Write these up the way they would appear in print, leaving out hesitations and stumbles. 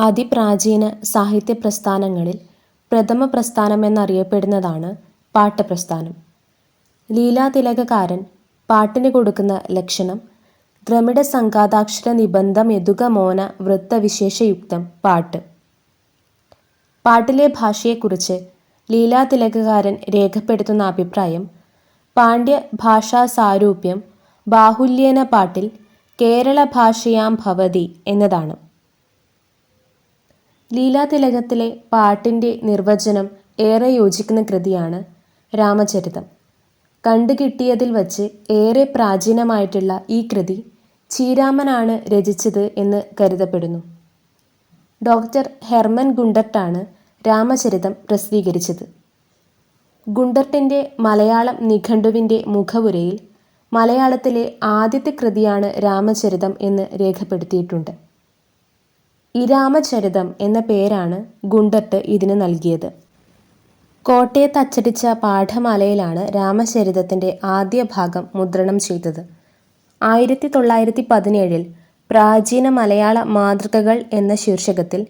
അതിപ്രാചീന സാഹിത്യ പ്രസ്ഥാനങ്ങളിൽ പ്രഥമ പ്രസ്ഥാനമെന്നറിയപ്പെടുന്നതാണ് പാട്ടപ്രസ്ഥാനം. ലീലാതിലകകാരൻ പാട്ടിന് കൊടുക്കുന്ന ലക്ഷണം ദ്രമിഡ സംഘാതാക്ഷര നിബന്ധ മെതുക മോന വൃത്തവിശേഷയുക്തം പാട്ട്. പാട്ടിലെ ഭാഷയെക്കുറിച്ച് ലീലാതിലകകാരൻ രേഖപ്പെടുത്തുന്ന അഭിപ്രായം പാണ്ഡ്യ ഭാഷാസാരൂപ്യം ബാഹുല്യേന പാട്ടിൽ കേരള ഭാഷയാം ഭവതി എന്നതാണ്. ലീലാതിലകത്തിലെ പാട്ടിൻ്റെ നിർവചനം ഏറെ യോജിക്കുന്ന കൃതിയാണ് രാമചരിതം. കണ്ടുകിട്ടിയതിൽ വച്ച് ഏറെ പ്രാചീനമായിട്ടുള്ള ഈ കൃതി ചീരാമനാണ് രചിച്ചത് എന്ന് കരുതപ്പെടുന്നു. ഡോക്ടർ ഹെർമൻ ഗുണ്ടർട്ടാണ് രാമചരിതം പ്രസിദ്ധീകരിച്ചത്. ഗുണ്ടർട്ടിൻ്റെ മലയാളം നിഘണ്ടുവിൻ്റെ മുഖവുരയിൽ മലയാളത്തിലെ ആദ്യത്തെ കൃതിയാണ് രാമചരിതം എന്ന് രേഖപ്പെടുത്തിയിട്ടുണ്ട്. ഇരാമചരിതം എന്ന പേരാണ് ഗുണ്ടർട്ട് ഇതിന് നൽകിയത്. കോട്ടയത്ത് അച്ചടിച്ച പാഠമാലയിലാണ് രാമചരിതത്തിൻ്റെ ആദ്യ ഭാഗം മുദ്രണം ചെയ്തത്. 1917 പ്രാചീന മലയാള മാതൃകകൾ എന്ന ശീർഷകത്തിൽ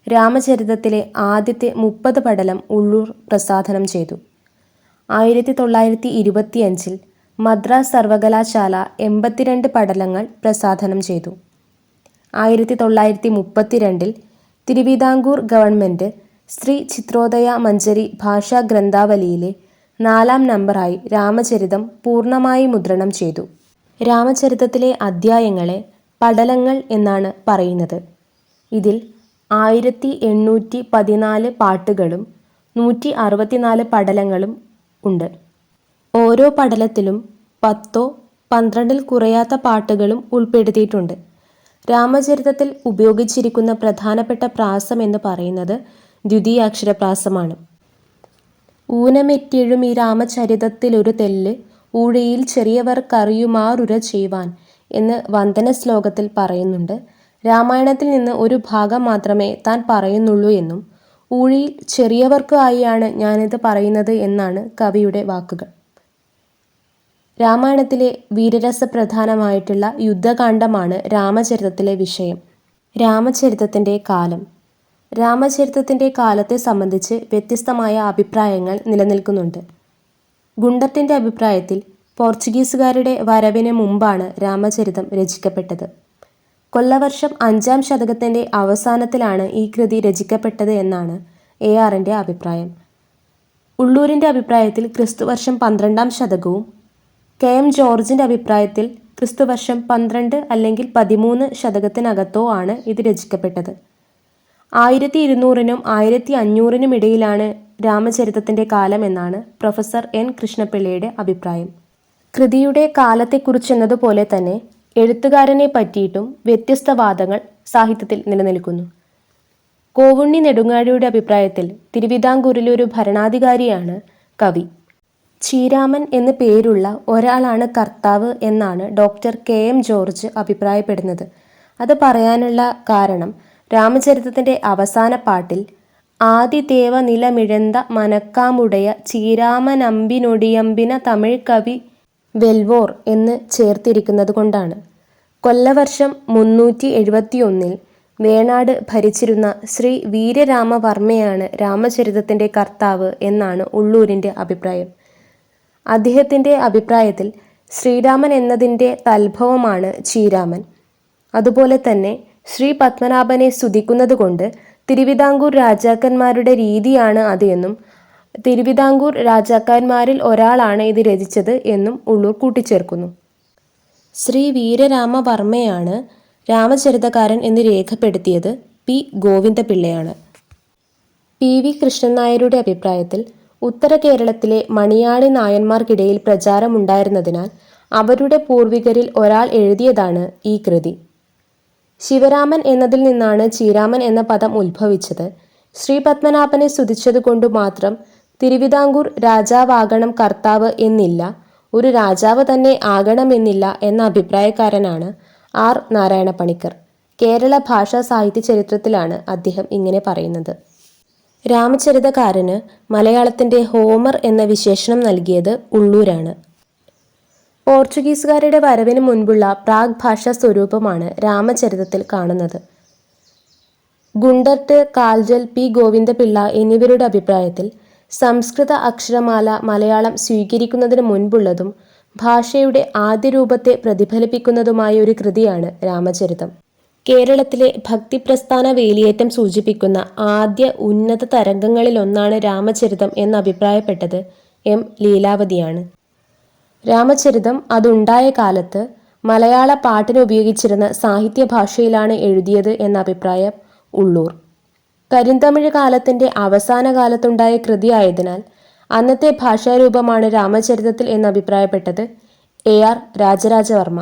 രാമചരിതത്തിലെ ആദ്യത്തെ 30 പടലം ഉള്ളൂർ പ്രസാധനം ചെയ്തു. 1925 മദ്രാസ് സർവകലാശാല 82 പടലങ്ങൾ പ്രസാധനം ചെയ്തു. 1932 തിരുവിതാംകൂർ ഗവൺമെൻറ് ശ്രീ ചിത്രോദയ മഞ്ജരി ഭാഷാ ഗ്രന്ഥാവലിയിലെ 4ാം നമ്പറായി രാമചരിതം പൂർണ്ണമായി മുദ്രണം ചെയ്തു. രാമചരിതത്തിലെ അധ്യായങ്ങളെ പടലങ്ങൾ എന്നാണ് പറയുന്നത്. ഇതിൽ 1814 പാട്ടുകളും 164 പടലങ്ങളും ഉണ്ട്. ഓരോ പടലത്തിലും 10ഓ 12ൽ കുറയാത്ത പാട്ടുകളും ഉൾപ്പെടുത്തിയിട്ടുണ്ട്. രാമചരിതത്തിൽ ഉപയോഗിച്ചിരിക്കുന്ന പ്രധാനപ്പെട്ട പ്രാസം എന്ന് പറയുന്നത് ദ്വിതീയാക്ഷരപ്രാസമാണ്. ഊനമെറ്റെഴും ഈ രാമചരിതത്തിലൊരു തെല്ല് ഊഴിയിൽ ചെറിയവർക്കറിയുമാറുര ചെയ്യുവാൻ എന്ന് വന്ദന ശ്ലോകത്തിൽ പറയുന്നുണ്ട്. രാമായണത്തിൽ നിന്ന് ഒരു ഭാഗം മാത്രമേ താൻ പറയുന്നുള്ളൂ എന്നും ഊഴിയിൽ ചെറിയവർക്ക് ആയിയാണ് ഞാനിത് പറയുന്നത് എന്നാണ് കവിയുടെ വാക്കുകൾ. രാമായണത്തിലെ വീരരസപ്രധാനമായിട്ടുള്ള യുദ്ധകാണ്ഡമാണ് രാമചരിതത്തിലെ വിഷയം. രാമചരിതത്തിൻ്റെ കാലം. രാമചരിതത്തിൻ്റെ കാലത്തെ സംബന്ധിച്ച് വ്യത്യസ്തമായ അഭിപ്രായങ്ങൾ നിലനിൽക്കുന്നുണ്ട്. ഗുണ്ടർട്ടിൻ്റെ അഭിപ്രായത്തിൽ പോർച്ചുഗീസുകാരുടെ വരവിന് മുമ്പാണ് രാമചരിതം രചിക്കപ്പെട്ടത്. കൊല്ലവർഷം 5ാം ശതകത്തിൻ്റെ അവസാനത്തിലാണ് ഈ കൃതി രചിക്കപ്പെട്ടത് എന്നാണ് ARൻ്റെ അഭിപ്രായം. ഉള്ളൂരിൻ്റെ അഭിപ്രായത്തിൽ ക്രിസ്തുവർഷം 12ാം ശതകവും KM ജോർജിൻ്റെ അഭിപ്രായത്തിൽ ക്രിസ്തുവർഷം 12 അല്ലെങ്കിൽ 13 ശതകത്തിനകത്തോ ആണ് ഇത് രചിക്കപ്പെട്ടത്. 1200നും 1500നും ഇടയിലാണ് രാമചരിതത്തിൻ്റെ കാലം എന്നാണ് പ്രൊഫസർ N കൃഷ്ണപിള്ളയുടെ അഭിപ്രായം. കൃതിയുടെ കാലത്തെക്കുറിച്ചെന്നതുപോലെ തന്നെ എഴുത്തുകാരനെ പറ്റിയിട്ടും വ്യത്യസ്ത വാദങ്ങൾ സാഹിത്യത്തിൽ നിലനിൽക്കുന്നു. കോവുണ്ണി നെടുങ്ങാടിയുടെ അഭിപ്രായത്തിൽ തിരുവിതാംകൂറിലെ ഒരു ഭരണാധികാരിയാണ് കവി. ചീരാമൻ എന്ന് പേരുള്ള ഒരാളാണ് കർത്താവ് എന്നാണ് ഡോക്ടർ KM ജോർജ് അഭിപ്രായപ്പെടുന്നത്. അത് പറയാനുള്ള കാരണം രാമചരിതത്തിൻ്റെ അവസാന പാട്ടിൽ ആദിദേവ നിലമിഴന്ത മനക്കാമുടയ ചീരാമനമ്പിനൊടിയമ്പിന തമിഴ് കവി വെൽവോർ എന്ന് ചേർത്തിരിക്കുന്നത് കൊണ്ടാണ്. കൊല്ലവർഷം 371 വേണാട് ഭരിച്ചിരുന്ന ശ്രീ വീരരാമവർമ്മയാണ് രാമചരിതത്തിൻ്റെ കർത്താവ് എന്നാണ് ഉള്ളൂരിൻ്റെ അഭിപ്രായം. അദ്ദേഹത്തിൻ്റെ അഭിപ്രായത്തിൽ ശ്രീരാമൻ എന്നതിൻ്റെ തദ്ഭവമാണ് ചീരാമൻ. അതുപോലെ തന്നെ ശ്രീ പത്മനാഭനെ സ്തുതിക്കുന്നത് കൊണ്ട് തിരുവിതാംകൂർ രാജാക്കന്മാരുടെ രീതിയാണ് അത് എന്നും തിരുവിതാംകൂർ രാജാക്കന്മാരിൽ ഒരാളാണ് ഇത് രചിച്ചത് എന്നും ഉള്ളൂർ കൂട്ടിച്ചേർക്കുന്നു. ശ്രീ വീരരാമവർമ്മയാണ് രാമചരിതകാരൻ എന്ന് രേഖപ്പെടുത്തിയത് P ഗോവിന്ദപിള്ളയാണ്. PV കൃഷ്ണൻ നായരുടെ അഭിപ്രായത്തിൽ ഉത്തര കേരളത്തിലെ മണിയാളി നായന്മാർക്കിടയിൽ പ്രചാരമുണ്ടായിരുന്നതിനാൽ അവരുടെ പൂർവികരിൽ ഒരാൾ എഴുതിയതാണ് ഈ കൃതി. ശിവരാമൻ എന്നതിൽ നിന്നാണ് ചീരാമൻ എന്ന പദം ഉത്ഭവിച്ചത്. ശ്രീ പത്മനാഭനെ സ്തുതിച്ചതുകൊണ്ടു മാത്രം തിരുവിതാംകൂർ രാജാവാകണം കർത്താവ് എന്നില്ല, ഒരു രാജാവ് തന്നെ ആകണമെന്നില്ല എന്ന അഭിപ്രായക്കാരനാണ് R നാരായണപ്പണിക്കർ. കേരള ഭാഷാ സാഹിത്യ ചരിത്രത്തിലാണ് അദ്ദേഹം ഇങ്ങനെ പറയുന്നത്. രാമചരിതകാരന് മലയാളത്തിൻ്റെ ഹോമർ എന്ന വിശേഷണം നൽകിയത് ഉള്ളൂരാണ്. പോർച്ചുഗീസുകാരുടെ വരവിന് മുൻപുള്ള പ്രാഗ് ഭാഷാ സ്വരൂപമാണ് രാമചരിതത്തിൽ കാണുന്നത്. Gundert, കാൽജൽ, P. ഗോവിന്ദപിള്ള എന്നിവരുടെ അഭിപ്രായത്തിൽ സംസ്കൃത അക്ഷരമാല മലയാളം സ്വീകരിക്കുന്നതിന് മുൻപുള്ളതും ഭാഷയുടെ ആദ്യ രൂപത്തെ പ്രതിഫലിപ്പിക്കുന്നതുമായ ഒരു കൃതിയാണ് രാമചരിതം. കേരളത്തിലെ ഭക്തിപ്രസ്ഥാന വേലിയേറ്റം സൂചിപ്പിക്കുന്ന ആദ്യ ഉന്നത തരംഗങ്ങളിലൊന്നാണ് രാമചരിതം എന്നഭിപ്രായപ്പെട്ടത് എം. ലീലാവതിയാണ്. രാമചരിതം അതുണ്ടായ കാലത്ത് മലയാള പാട്ടിന് ഉപയോഗിച്ചിരുന്ന സാഹിത്യഭാഷയിലാണ് എഴുതിയത് എന്ന അഭിപ്രായം ഉള്ളൂർ. കരിന്തമിഴ് കാലത്തിന്റെ അവസാന കാലത്തുണ്ടായ കൃതിയായതിനാൽ അന്നത്തെ ഭാഷാരൂപമാണ് രാമചരിതത്തിൽ എന്നഭിപ്രായപ്പെട്ടത് എ. ആർ. രാജരാജവർമ്മ.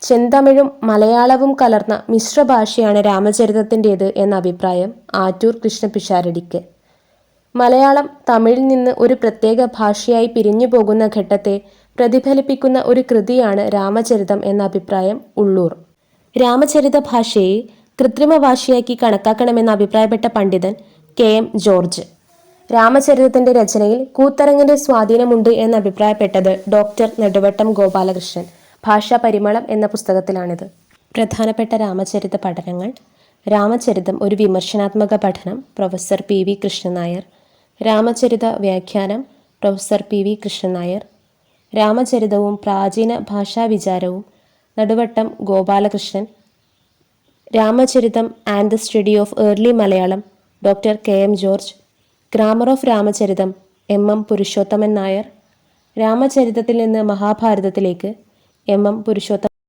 ചെന്തമിഴും മലയാളവും കലർന്ന മിശ്രഭാഷയാണ് രാമചരിതത്തിൻ്റേത് എന്ന അഭിപ്രായം ആറ്റൂർ കൃഷ്ണപിഷാരടിക്ക്. മലയാളം തമിഴിൽ നിന്ന് ഒരു പ്രത്യേക ഭാഷയായി പിരിഞ്ഞു പോകുന്ന ഘട്ടത്തെ പ്രതിഫലിപ്പിക്കുന്ന ഒരു കൃതിയാണ് രാമചരിതം എന്ന അഭിപ്രായം ഉള്ളൂർ. രാമചരിത ഭാഷയെ കൃത്രിമ ഭാഷയാക്കി കണക്കാക്കണമെന്ന് അഭിപ്രായപ്പെട്ട പണ്ഡിതൻ കെ. എം. ജോർജ്. രാമചരിതത്തിന്റെ രചനയിൽ കൂത്തരങ്ങിന്റെ സ്വാധീനമുണ്ട് എന്ന് അഭിപ്രായപ്പെട്ടത് ഡോക്ടർ നെടുവട്ടം ഗോപാലകൃഷ്ണൻ. ഭാഷാ പരിമളം എന്ന പുസ്തകത്തിലാണിത്. പ്രധാനപ്പെട്ട രാമചരിത പഠനങ്ങൾ: രാമചരിതം ഒരു വിമർശനാത്മക പഠനം, പ്രൊഫസർ പി. വി. കൃഷ്ണൻ നായർ. രാമചരിത വ്യാഖ്യാനം, പ്രൊഫസർ പി. വി. കൃഷ്ണൻ നായർ. രാമചരിതവും പ്രാചീന ഭാഷാവിചാരവും, Neduvattam Gopalakrishnan. Ramacharitham and the study of early Malayalam, doctor K. M. George. Grammar of Ramacharitham, M. M. Purushothaman Nair. രാമചരിതത്തിൽ നിന്ന് മഹാഭാരതത്തിലേക്ക്, എം. എം. പുരുഷോത്തമൻ